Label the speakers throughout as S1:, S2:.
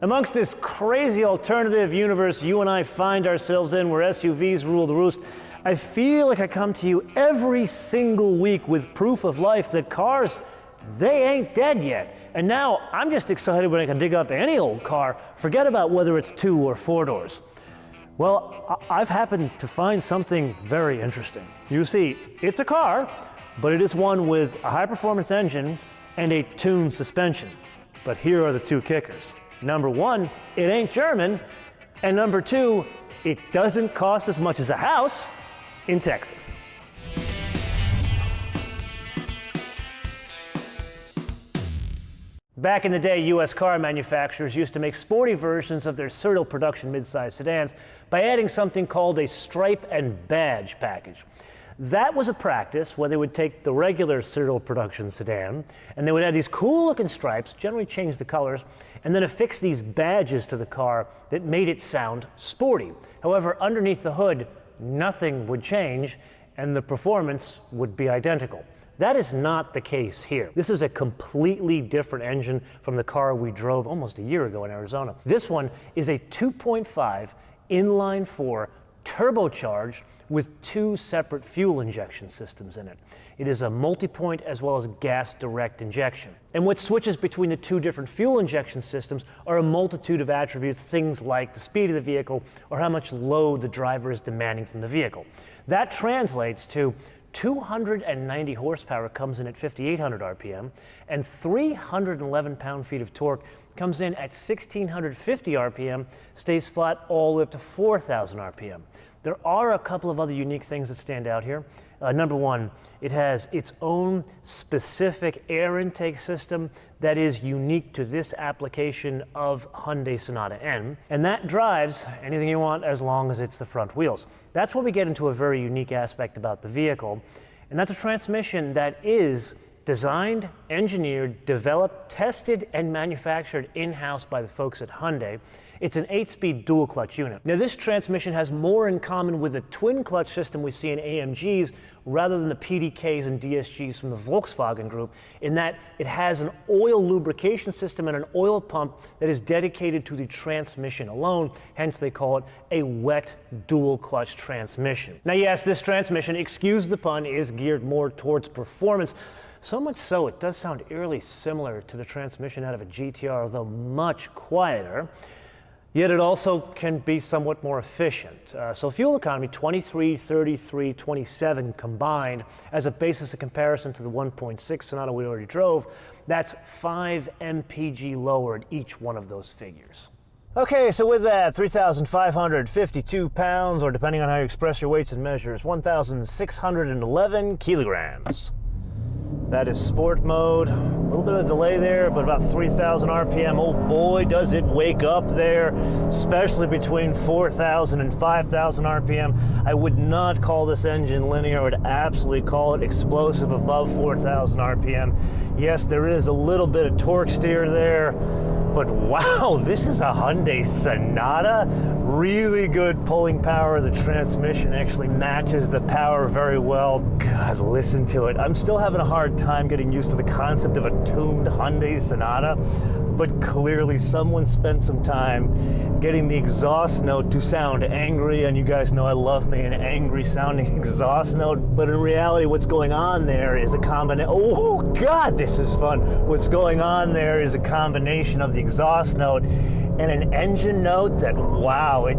S1: Amongst this crazy alternative universe you and I find ourselves in, where SUVs rule the roost, I feel like I come to you every single week with proof of life that cars, they ain't dead yet. And now I'm just excited when I can dig up any old car, forget about whether it's 2 or 4 doors. Well, I've happened to find something very interesting. You see, it's a car, but it is one with a high-performance engine and a tuned suspension. But here are the 2 kickers. Number 1, it ain't German, and number 2, it doesn't cost as much as a house in Texas. Back in the day, U.S. car manufacturers used to make sporty versions of their serial production midsize sedans by adding something called a stripe and badge package. That was a practice where they would take the regular serial production sedan and they would add these cool looking stripes, generally change the colors, and then affix these badges to the car that made it sound sporty. However, underneath the hood, nothing would change and the performance would be identical. That is not the case here. This is a completely different engine from the car we drove almost a year ago in Arizona. This one is a 2.5 inline 4 turbocharged with 2 separate fuel injection systems in it. It is a multi-point as well as gas direct injection. And what switches between the 2 different fuel injection systems are a multitude of attributes, things like the speed of the vehicle or how much load the driver is demanding from the vehicle. That translates to 290 horsepower comes in at 5,800 RPM, and 311 pound-feet of torque comes in at 1,650 RPM, stays flat all the way up to 4,000 RPM. There are a couple of other unique things that stand out here. Number 1, it has its own specific air intake system that is unique to this application of Hyundai Sonata N, and that drives anything you want as long as it's the front wheels. That's where we get into a very unique aspect about the vehicle, and that's a transmission that is designed, engineered, developed, tested, and manufactured in-house by the folks at Hyundai. It's an 8-speed dual-clutch unit. Now, this transmission has more in common with the twin-clutch system we see in AMGs rather than the PDKs and DSGs from the Volkswagen Group, in that it has an oil lubrication system and an oil pump that is dedicated to the transmission alone, hence they call it a wet dual-clutch transmission. Now, yes, this transmission, excuse the pun, is geared more towards performance. So much so, it does sound eerily similar to the transmission out of a GTR, although much quieter. Yet it also can be somewhat more efficient. So fuel economy, 23, 33, 27 combined as a basis of comparison to the 1.6 Sonata we already drove. That's 5 mpg lower at each one of those figures. Okay, so with that, 3,552 pounds, or depending on how you express your weights and measures, 1,611 kilograms. That is sport mode. A little bit of delay there, but about 3,000 RPM. Oh boy, does it wake up there, especially between 4,000 and 5,000 RPM. I would not call this engine linear. I would absolutely call it explosive above 4,000 RPM. Yes, there is a little bit of torque steer there, but wow, this is a Hyundai Sonata. Really good pulling power. The transmission actually matches the power very well. God, listen to it. I'm still having a hard time getting used to the concept of a tuned Hyundai Sonata, but clearly someone spent some time getting the exhaust note to sound angry, and you guys know I love me an angry sounding exhaust note, but in reality what's going on there is a combination. Oh God, this is fun. What's going on there is a combination of the exhaust note and an engine note that, wow, I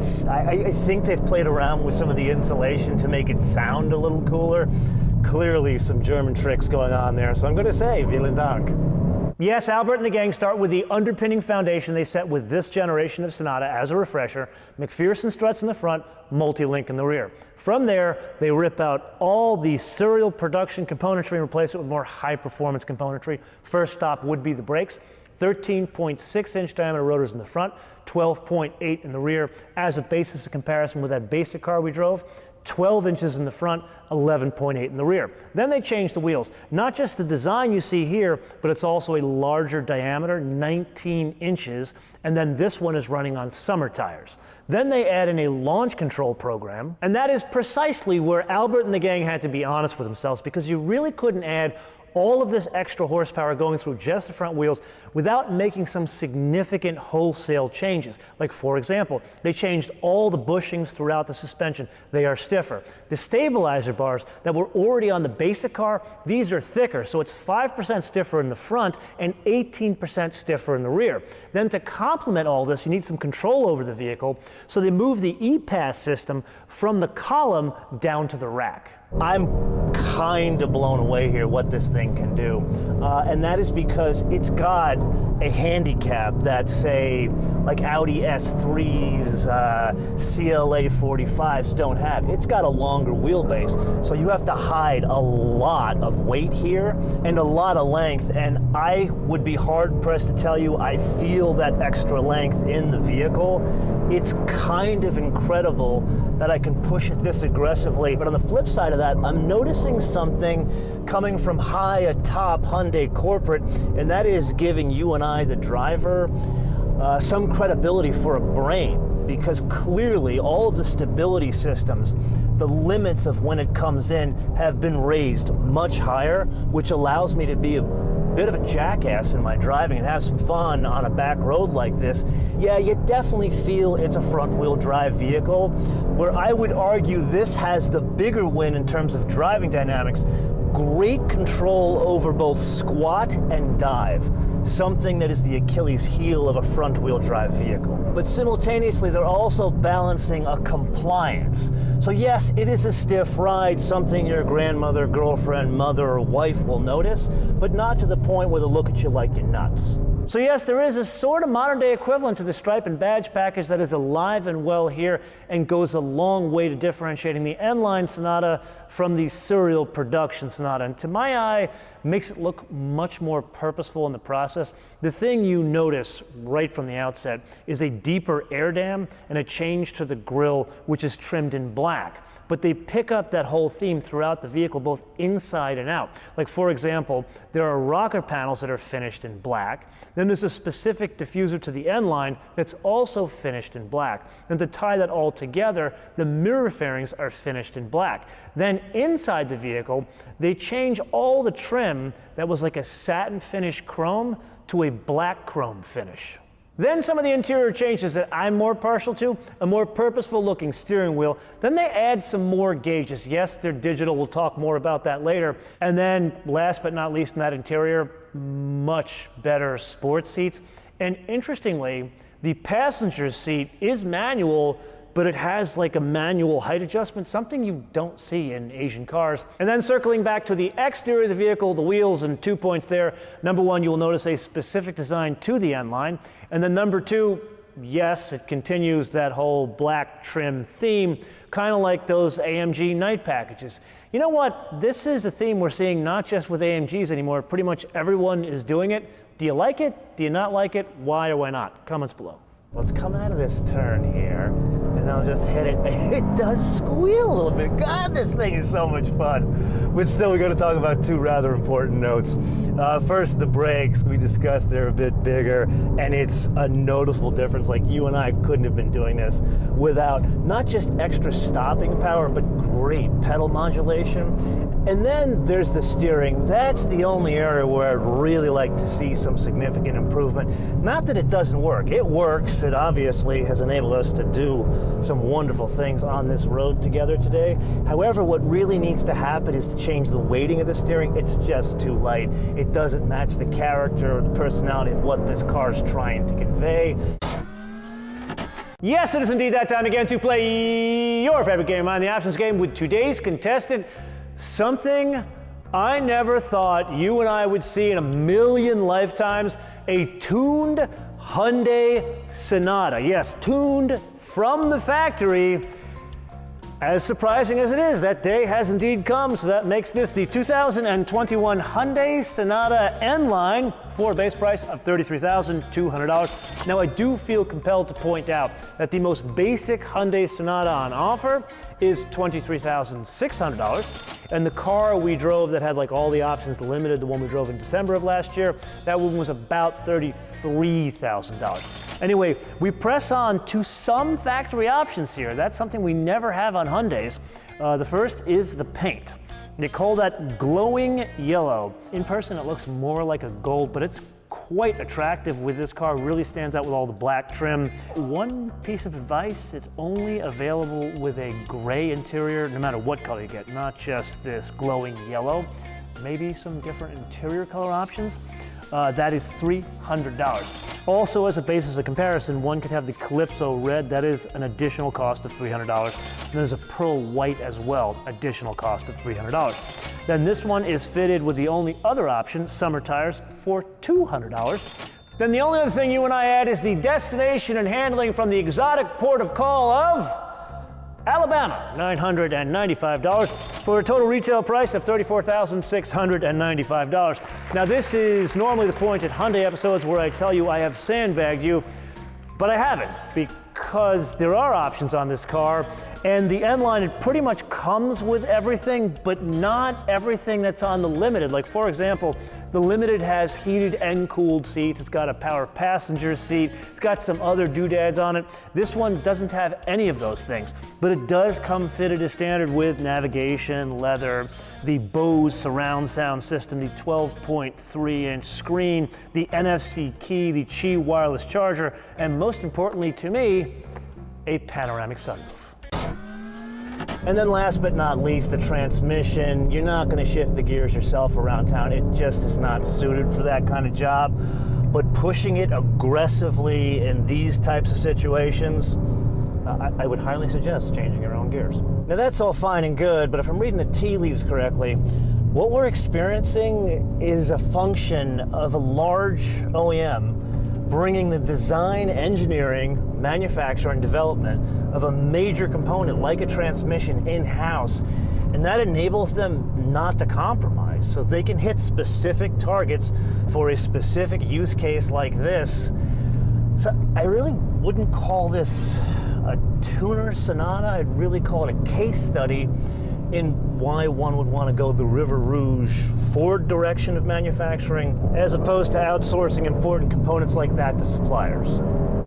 S1: think they've played around with some of the insulation to make it sound a little cooler. Clearly some German tricks going on there, so I'm going to say vielen Dank. Yes, Albert and the gang start with the underpinning foundation they set with this generation of Sonata. As a refresher, McPherson struts in the front, multi-link in the rear. From there, they rip out all the serial production componentry and replace it with more high-performance componentry. First stop would be the brakes. 13.6-inch diameter rotors in the front, 12.8 in the rear. As a basis of comparison with that basic car we drove, 12 inches in the front, 11.8 in the rear. Then they changed the wheels. Not just the design you see here, but it's also a larger diameter, 19 inches, and then this one is running on summer tires. Then they add in a launch control program, and that is precisely where Albert and the gang had to be honest with themselves, because you really couldn't add all of this extra horsepower going through just the front wheels without making some significant wholesale changes. Like, for example, they changed all the bushings throughout the suspension. They are stiffer. The stabilizer bars that were already on the basic car, these are thicker, so it's 5% stiffer in the front and 18% stiffer in the rear. Then to complement all this, you need some control over the vehicle, so they moved the e-pass system from the column down to the rack. I'm kind of blown away here what this thing can do, and that is because it's got a handicap that, say, like Audi S3s, CLA 45s don't have. It's got a longer wheelbase, so you have to hide a lot of weight here and a lot of length, and I would be hard-pressed to tell you I feel that extra length in the vehicle. It's kind of incredible that I can push it this aggressively, but on the flip side of that, I'm noticing something coming from high atop Hyundai corporate, and that is giving you and I, the driver, some credibility for a brain, because clearly all of the stability systems, the limits of when it comes in, have been raised much higher, which allows me to be a bit of a jackass in my driving and have some fun on a back road like this. Yeah, you definitely feel it's a front-wheel drive vehicle, where I would argue this has the bigger win in terms of driving dynamics. Great control over both squat and dive, something that is the Achilles heel of a front-wheel drive vehicle. But simultaneously, they're also balancing a compliance. So yes, it is a stiff ride, something your grandmother, girlfriend, mother, or wife will notice, but not to the point where they'll look at you like you're nuts. So yes, there is a sort of modern-day equivalent to the stripe and badge package that is alive and well here and goes a long way to differentiating the N Line Sonata from the serial production Sonata, and to my eye, makes it look much more purposeful in the process. The thing you notice right from the outset is a deeper air dam and a change to the grille, which is trimmed in black. But they pick up that whole theme throughout the vehicle, both inside and out. Like, for example, there are rocker panels that are finished in black. Then there's a specific diffuser to the N Line that's also finished in black. And to tie that all together, the mirror fairings are finished in black. Then inside the vehicle, they change all the trim that was like a satin finish chrome to a black chrome finish. Then some of the interior changes that I'm more partial to, a more purposeful looking steering wheel. Then they add some more gauges. Yes, they're digital, we'll talk more about that later. And then last but not least in that interior, much better sports seats. And interestingly, the passenger seat is manual, but it has like a manual height adjustment, something you don't see in Asian cars. And then circling back to the exterior of the vehicle, the wheels, and 2 points there. Number one, you will notice a specific design to the N Line. And then number two, yes, it continues that whole black trim theme, kind of like those AMG night packages. You know what? This is a theme we're seeing not just with AMGs anymore. Pretty much everyone is doing it. Do you like it? Do you not like it? Why or why not? Comments below. Let's come out of this turn here, and I'll just hit it. It does squeal a little bit. God, this thing is so much fun. But still, we're going to talk about two rather important notes. First, the brakes. We discussed they're a bit bigger, and it's a noticeable difference. Like, you and I couldn't have been doing this without not just extra stopping power, but great pedal modulation. And then there's the steering. That's the only area where I'd really like to see some significant improvement. Not that it doesn't work. It works. It obviously has enabled us to do some wonderful things on this road together today. However, what really needs to happen is to change the weighting of the steering. It's just too light. It doesn't match the character or the personality of what this car's trying to convey. Yes, it is indeed that time again to play your favorite game on the options game with today's contestant. Something I never thought you and I would see in a million lifetimes, a tuned Hyundai Sonata. Yes, tuned from the factory. As surprising as it is, that day has indeed come, so that makes this the 2021 Hyundai Sonata N Line for a base price of $33,200. Now, I do feel compelled to point out that the most basic Hyundai Sonata on offer is $23,600, and the car we drove that had like all the options limited, the one we drove in December of last year, that one was about $33,000. Anyway, we press on to some factory options here. That's something we never have on Hyundais. The first is the paint. They call that glowing yellow. In person, it looks more like a gold, but it's quite attractive with this car. Really stands out with all the black trim. One piece of advice, it's only available with a gray interior, no matter what color you get, not just this glowing yellow. Maybe some different interior color options. That is $300. Also, as a basis of comparison, one could have the Calypso Red. That is an additional cost of $300. And there's a Pearl White as well, additional cost of $300. Then this one is fitted with the only other option, summer tires, for $200. Then the only other thing you and I add is the destination and handling from the exotic port of call of Alabama, $995, for a total retail price of $34,695. Now this is normally the point at Hyundai episodes where I tell you I have sandbagged you, but I haven't, because there are options on this car, and the N Line, it pretty much comes with everything, but not everything that's on the Limited. Like, for example, the Limited has heated and cooled seats. It's got a power passenger seat. It's got some other doodads on it. This one doesn't have any of those things, but it does come fitted as standard with navigation, leather, the Bose surround sound system, the 12.3-inch screen, the NFC key, the Qi wireless charger, and most importantly to me, a panoramic sunroof. And then last but not least, the transmission. You're not going to shift the gears yourself around town. It just is not suited for that kind of job. But pushing it aggressively in these types of situations, I would highly suggest changing your own gears. Now that's all fine and good, but if I'm reading the tea leaves correctly, what we're experiencing is a function of a large OEM bringing the design, engineering, manufacture, and development of a major component like a transmission in-house. And that enables them not to compromise, so they can hit specific targets for a specific use case like this. So I really wouldn't call this a tuner Sonata. I'd really call it a case study in why one would want to go the River Rouge Ford direction of manufacturing, as opposed to outsourcing important components like that to suppliers.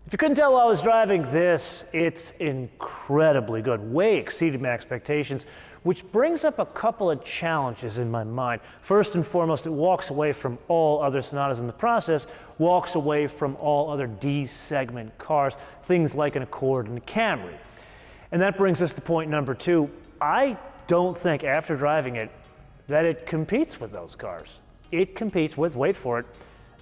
S1: If you couldn't tell while I was driving this, it's incredibly good, way exceeded my expectations, which brings up a couple of challenges in my mind. First and foremost, it walks away from all other Sonatas in the process, walks away from all other D-segment cars, things like an Accord and a Camry. And that brings us to point number two. I don't think, after driving it, that it competes with those cars. It competes with, wait for it,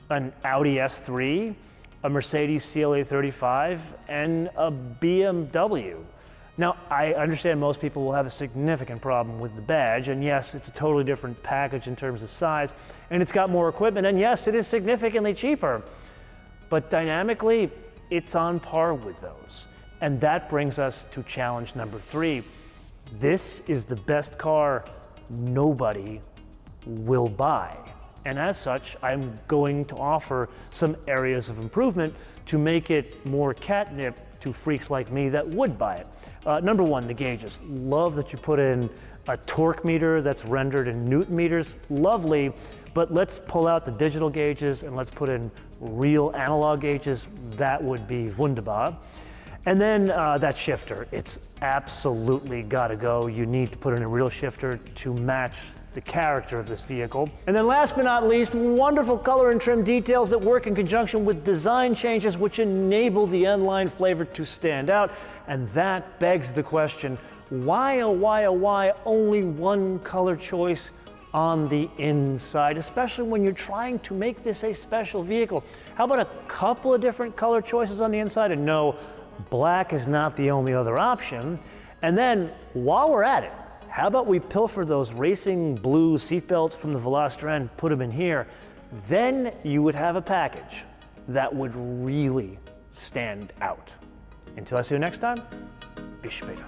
S1: an Audi S3, a Mercedes CLA 35, and a BMW. Now, I understand most people will have a significant problem with the badge, and yes, it's a totally different package in terms of size, and it's got more equipment, and yes, it is significantly cheaper. But dynamically, it's on par with those. And that brings us to challenge number three. This is the best car nobody will buy. And as such, I'm going to offer some areas of improvement to make it more catnip to freaks like me that would buy it. Number one, the gauges. Love that you put in a torque meter that's rendered in Newton meters. Lovely, but let's pull out the digital gauges and let's put in real analog gauges. That would be wunderbar. And then that shifter, it's absolutely gotta go. You need to put in a real shifter to match the character of this vehicle. And then last but not least, wonderful color and trim details that work in conjunction with design changes which enable the N Line flavor to stand out. And that begs the question, why, oh why, oh why, only one color choice on the inside, especially when you're trying to make this a special vehicle? How about a couple of different color choices on the inside? And no, black is not the only other option. And then, while we're at it, how about we pilfer those racing blue seatbelts from the Veloster and put them in here? Then you would have a package that would really stand out. Until I see you next time, bis später.